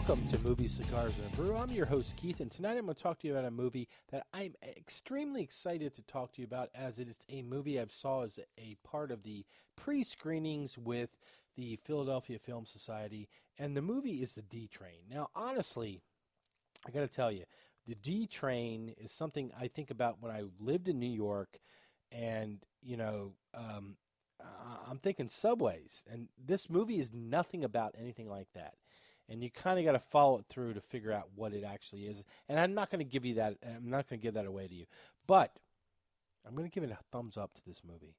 Welcome to Movies, Cigars, and a Brew. I'm your host, Keith, and tonight I'm going to talk to you about a movie that I'm extremely excited to talk to you about, as it is a movie I saw as a part of the pre-screenings with the Philadelphia Film Society, and the movie is The D Train. Now, honestly, I got to tell you, The D Train is something I think about when I lived in New York, and, I'm thinking subways, and this movie is nothing about anything like that. And you kind of got to follow it through to figure out what it actually is. And I'm not going to give you that. I'm not going to give that away to you. But I'm going to give it a thumbs up to this movie.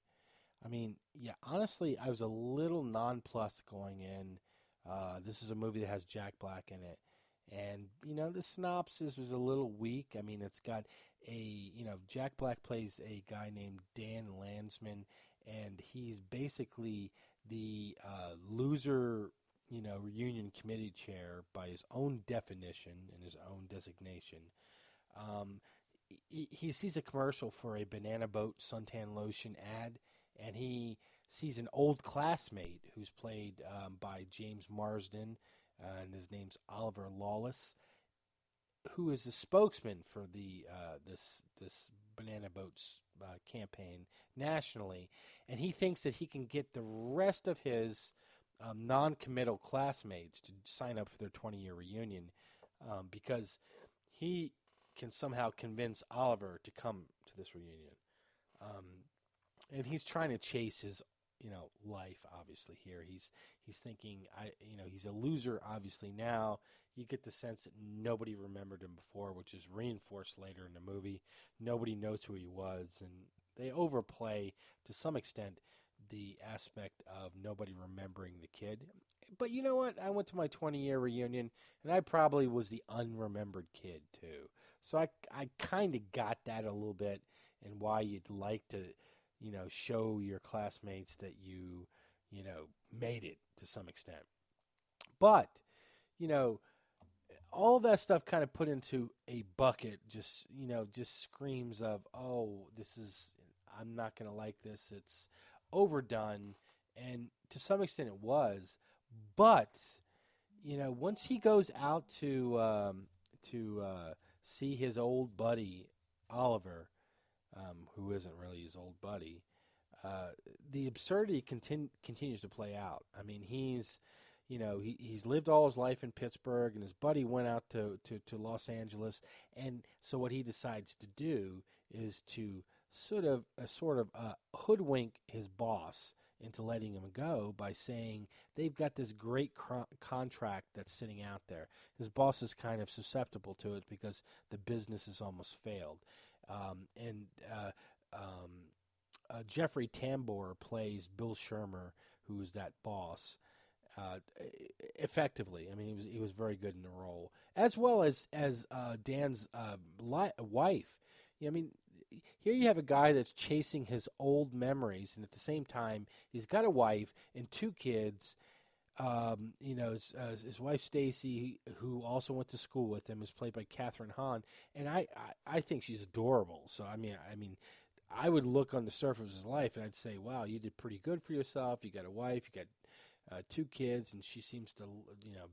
I mean, yeah, honestly, I was a little nonplussed going in. This is a movie that has Jack Black in it. And, the synopsis was a little weak. I mean, it's got Jack Black plays a guy named Dan Landsman, and he's basically the loser reunion committee chair by his own definition and his own designation. He sees a commercial for a Banana Boat Suntan Lotion ad, and he sees an old classmate who's played by James Marsden, and his name's Oliver Lawless, who is the spokesman for the this Banana Boats campaign nationally, and he thinks that he can get the rest of his noncommittal classmates to sign up for their 20-year reunion because he can somehow convince Oliver to come to this reunion. And he's trying to chase his, life, obviously, here. He's thinking, he's a loser, obviously, now. You get the sense that nobody remembered him before, which is reinforced later in the movie. Nobody knows who he was, and they overplay, to some extent, the aspect of nobody remembering the kid. But you know what? I went to my 20-year reunion, and I probably was the unremembered kid, too. So I kind of got that a little bit, and why you'd like to, show your classmates that you made it to some extent. But, all that stuff kind of put into a bucket just screams of, oh, I'm not going to like this. It's overdone, and to some extent it was, but once he goes out to see his old buddy Oliver, who isn't really his old buddy, the absurdity continues to play out. I mean, he's lived all his life in Pittsburgh, and his buddy went out to Los Angeles, and so what he decides to do is to sort of hoodwink his boss into letting him go by saying they've got this great contract that's sitting out there. His boss is kind of susceptible to it because the business has almost failed. Jeffrey Tambor plays Bill Shermer, who's that boss, effectively. I mean, he was very good in the role, as well as Dan's wife. I mean, here you have a guy that's chasing his old memories, and at the same time, he's got a wife and two kids. His wife Stacy, who also went to school with him, is played by Catherine Hahn, and I think she's adorable. So I mean, I would look on the surface of his life, and I'd say, wow, you did pretty good for yourself. You got a wife, you got two kids, and she seems to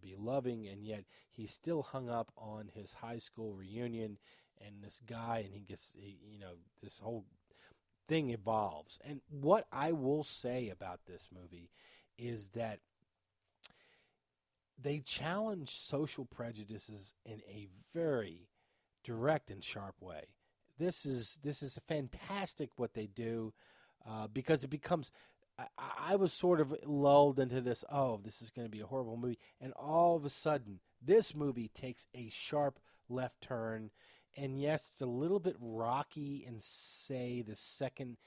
be loving, and yet he's still hung up on his high school reunion and this guy, and he gets this whole thing evolves. And what I will say about this movie is that they challenge social prejudices in a very direct and sharp way. This is fantastic what they do, because it becomes. I was sort of lulled into this. Oh, this is going to be a horrible movie, and all of a sudden, this movie takes a sharp left turn. And yes, it's a little bit rocky in, say, the second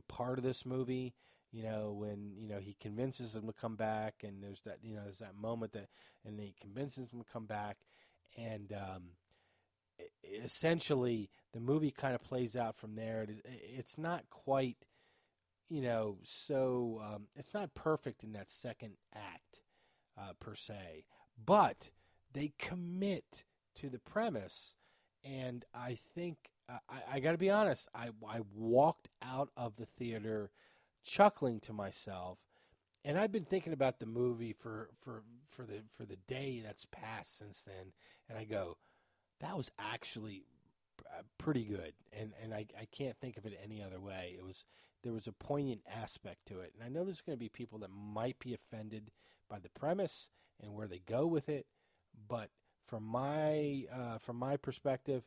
part of this movie. When he convinces him to come back, and there's that moment and he convinces him to come back, and essentially the movie kind of plays out from there. It's not quite, it's not perfect in that second act per se, but they commit to the premise. And I think, I got to be honest, I walked out of the theater chuckling to myself And I've been thinking about the movie for the day that's passed since then, and I go, that was actually pretty good, and I can't think of it any other way. There was a poignant aspect to it, and I know there's going to be people that might be offended by the premise and where they go with it, but from my perspective,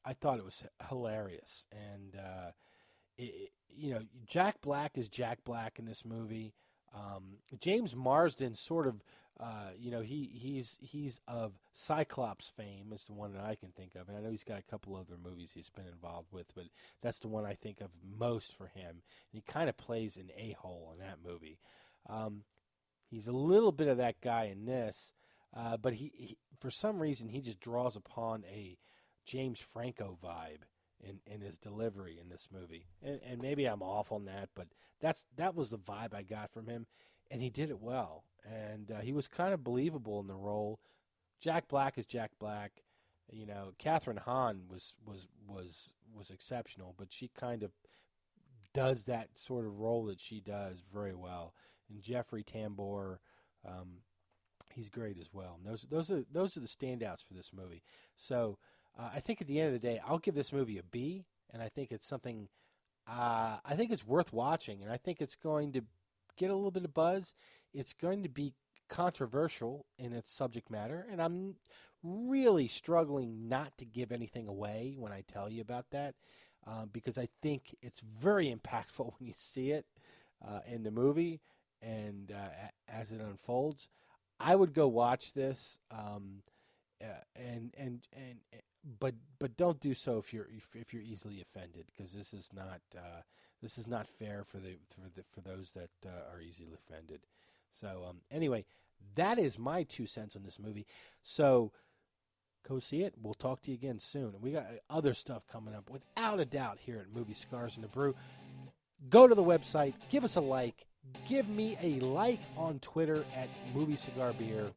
I thought it was hilarious, and Jack Black is Jack Black in this movie. James Marsden sort of, he's of Cyclops fame is the one that I can think of, and I know he's got a couple other movies he's been involved with, but that's the one I think of most for him. And he kind of plays an a-hole in that movie. He's a little bit of that guy in this, but he for some reason he just draws upon a James Franco vibe in his delivery in this movie. And maybe I'm off on that, but that was the vibe I got from him, and he did it well. And he was kind of believable in the role. Jack Black is Jack Black. Catherine Hahn was exceptional, but she kind of does that sort of role that she does very well. And Jeffrey Tambor, he's great as well. And those are the standouts for this movie. So I think at the end of the day, I'll give this movie a B, and I think it's something. I think it's worth watching, and I think it's going to get a little bit of buzz. It's going to be controversial in its subject matter, and I'm really struggling not to give anything away when I tell you about that, because I think it's very impactful when you see it in the movie and as it unfolds. I would go watch this, but don't do so if you're easily offended, because this is not fair for those that are easily offended. So anyway, that is my 2 cents on this movie. So go see it. We'll talk to you again soon. And we got other stuff coming up without a doubt here at Movie Cigars and the Brew. Go to the website, give us a like, give me a like on Twitter at Movie Cigar Beer.